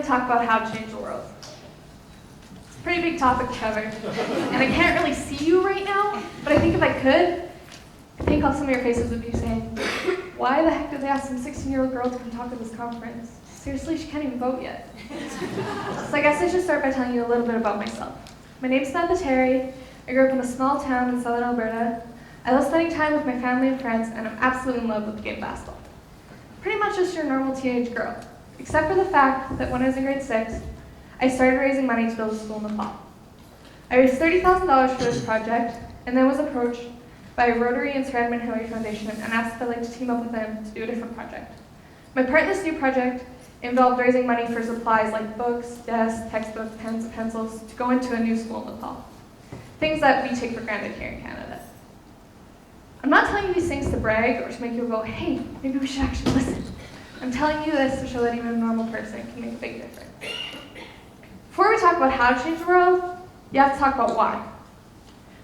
Talk about how to change the world. It's a pretty big topic to cover, and I can't really see you right now, but I think if I could, I think some of your faces would be saying, why the heck did they ask some 16-year-old girl to come talk at this conference? Seriously, she can't even vote yet. So I guess I should start by telling you a little bit about myself. My name's Samantha Terry. I grew up in a small town in Southern Alberta. I love spending time with my family and friends, and I'm absolutely in love with the game of basketball. Pretty much just your normal teenage girl. Except for the fact that when I was in grade 6, I started raising money to build a school in Nepal. I raised $30,000 for this project, and then was approached by Rotary and Sir Edmund Hillary Foundation and asked if I'd like to team up with them to do a different project. My part in this new project involved raising money for supplies like books, desks, textbooks, pens, and pencils to go into a new school in Nepal. Things that we take for granted here in Canada. I'm not telling you these things to brag or to make you go, hey, maybe we should actually listen. I'm telling you this to show that even a normal person can make a big difference. Before we talk about how to change the world, you have to talk about why.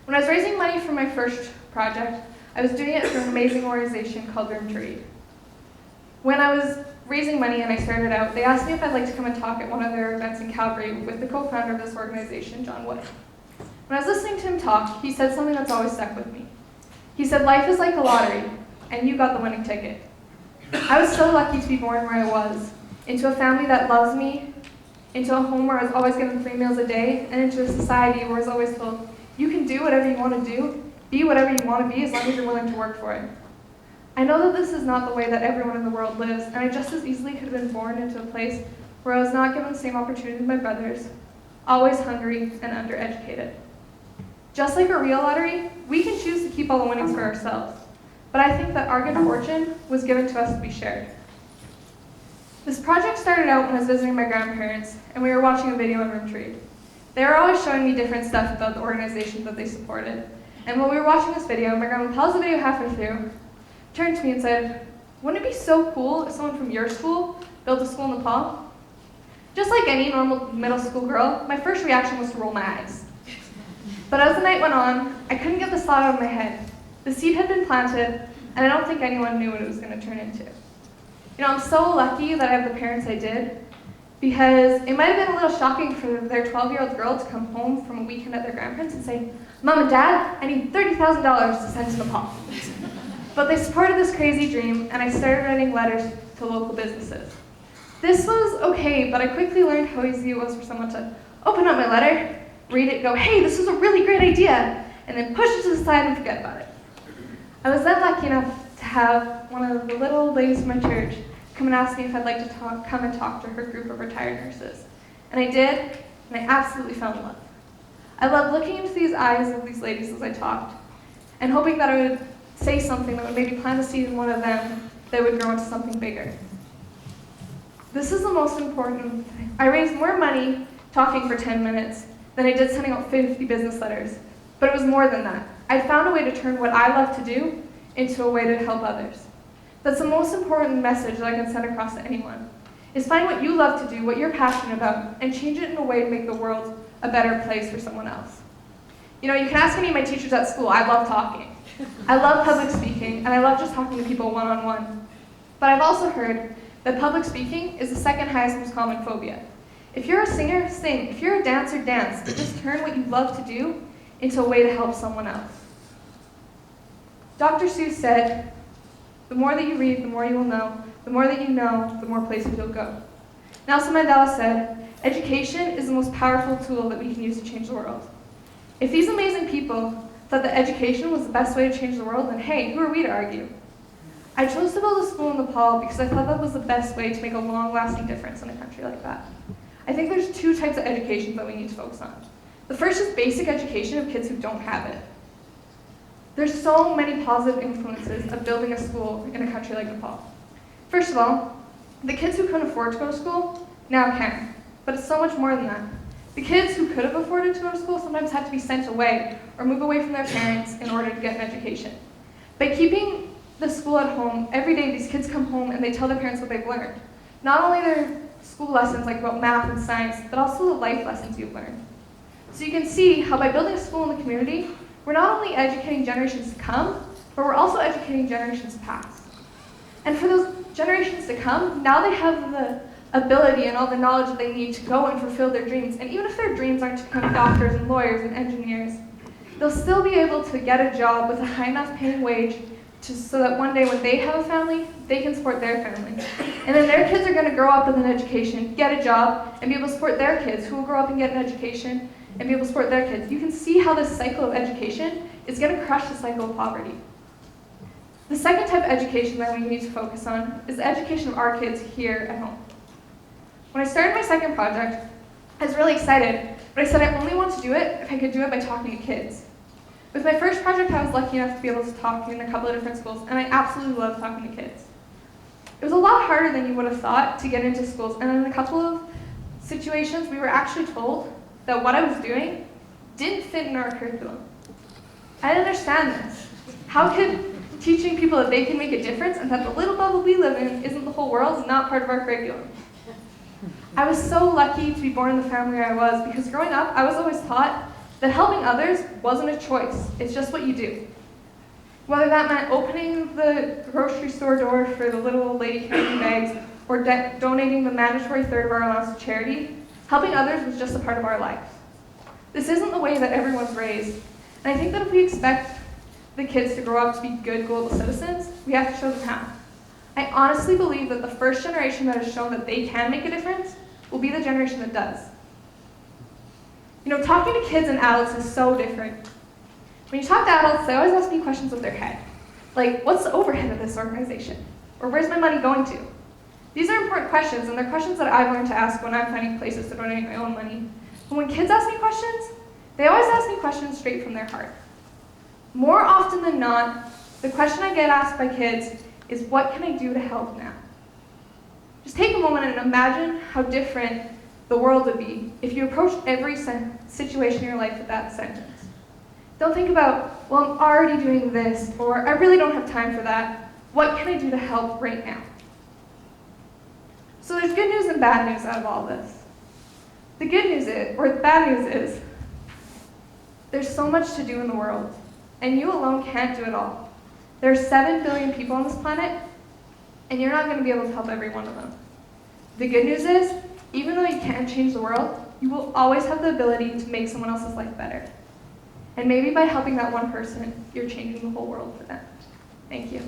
When I was raising money for my first project, I was doing it through an amazing organization called Room to Read. When I was raising money and I started out, they asked me if I'd like to come and talk at one of their events in Calgary with the co-founder of this organization, John Wood. When I was listening to him talk, he said something that's always stuck with me. He said, life is like a lottery, and you got the winning ticket. I was so lucky to be born where I was, into a family that loves me, into a home where I was always given 3 meals a day, and into a society where I was always told, you can do whatever you want to do, be whatever you want to be, as long as you're willing to work for it. I know that this is not the way that everyone in the world lives, and I just as easily could have been born into a place where I was not given the same opportunity as my brothers, always hungry and undereducated. Just like a real lottery, we can choose to keep all the winnings for ourselves. But I think that our good fortune was given to us to be shared. This project started out when I was visiting my grandparents, and we were watching a video on Room to Read. They were always showing me different stuff about the organizations that they supported. And when we were watching this video, my grandma paused the video halfway through, turned to me and said, wouldn't it be so cool if someone from your school built a school in Nepal? Just like any normal middle school girl, my first reaction was to roll my eyes. But as the night went on, I couldn't get this thought out of my head. The seed had been planted, and I don't think anyone knew what it was going to turn into. You know, I'm so lucky that I have the parents I did, because it might have been a little shocking for their 12-year-old girl to come home from a weekend at their grandparents and say, Mom and Dad, I need $30,000 to send to Nepal. But they supported this crazy dream, and I started writing letters to local businesses. This was okay, but I quickly learned how easy it was for someone to open up my letter, read it, go, hey, this is a really great idea, and then push it to the side and forget about it. I was then lucky enough to have one of the little ladies from my church come and ask me if I'd like to come and talk to her group of retired nurses. And I did, and I absolutely fell in love. I loved looking into these eyes of these ladies as I talked, and hoping that I would say something that would maybe plant a seed in one of them that would grow into something bigger. This is the most important thing. I raised more money talking for 10 minutes than I did sending out 50 business letters, but it was more than that. I found a way to turn what I love to do into a way to help others. That's the most important message that I can send across to anyone, is find what you love to do, what you're passionate about, and change it in a way to make the world a better place for someone else. You know, you can ask any of my teachers at school, I love talking. I love public speaking, and I love just talking to people one-on-one. But I've also heard that public speaking is the second highest most common phobia. If you're a singer, sing. If you're a dancer, dance. But just turn what you love to do into a way to help someone else. Dr. Seuss said, the more that you read, the more you will know. The more that you know, the more places you'll go. Nelson Mandela said, education is the most powerful tool that we can use to change the world. If these amazing people thought that education was the best way to change the world, then hey, who are we to argue? I chose to build a school in Nepal because I thought that was the best way to make a long-lasting difference in a country like that. I think there's two types of education that we need to focus on. The first is basic education of kids who don't have it. There's so many positive influences of building a school in a country like Nepal. First of all, the kids who couldn't afford to go to school now can, but it's so much more than that. The kids who could have afforded to go to school sometimes had to be sent away or move away from their parents in order to get an education. By keeping the school at home, every day these kids come home and they tell their parents what they've learned. Not only their school lessons like about math and science, but also the life lessons you've learned. So you can see how by building a school in the community, we're not only educating generations to come, but we're also educating generations past. And for those generations to come, now they have the ability and all the knowledge that they need to go and fulfill their dreams. And even if their dreams aren't to become doctors and lawyers and engineers, they'll still be able to get a job with a high enough paying wage so that one day when they have a family, they can support their family. And then their kids are going to grow up with an education, get a job, and be able to support their kids, who will grow up and get an education, and be able to support their kids. You can see how this cycle of education is going to crush the cycle of poverty. The second type of education that we need to focus on is the education of our kids here at home. When I started my second project, I was really excited, but I said I only want to do it if I could do it by talking to kids. With my first project, I was lucky enough to be able to talk in a couple of different schools, and I absolutely love talking to kids. It was a lot harder than you would have thought to get into schools, and in a couple of situations, we were actually told that what I was doing didn't fit in our curriculum. I didn't understand this. How could teaching people that they can make a difference and that the little bubble we live in isn't the whole world is not part of our curriculum? I was so lucky to be born in the family I was, because growing up, I was always taught that helping others wasn't a choice, it's just what you do. Whether that meant opening the grocery store door for the little old lady carrying bags, or donating the mandatory third of our allowance to charity, helping others was just a part of our life. This isn't the way that everyone's raised, and I think that if we expect the kids to grow up to be good global citizens, we have to show them how. I honestly believe that the first generation that has shown that they can make a difference will be the generation that does. You know, talking to kids and adults is so different. When you talk to adults, they always ask me questions with their head. Like, what's the overhead of this organization? Or where's my money going to? These are important questions, and they're questions that I've learned to ask when I'm finding places to donate my own money. But when kids ask me questions, they always ask me questions straight from their heart. More often than not, the question I get asked by kids is, what can I do to help now? Just take a moment and imagine how different the world would be if you approached every situation in your life with that sentence. Don't think about, well, I'm already doing this, or I really don't have time for that. What can I do to help right now? So there's good news and bad news out of all this. The good news is, or the bad news is, there's so much to do in the world, and you alone can't do it all. There are 7 billion people on this planet, and you're not going to be able to help every one of them. The good news is, even though you can't change the world, you will always have the ability to make someone else's life better. And maybe by helping that one person, you're changing the whole world for them. Thank you.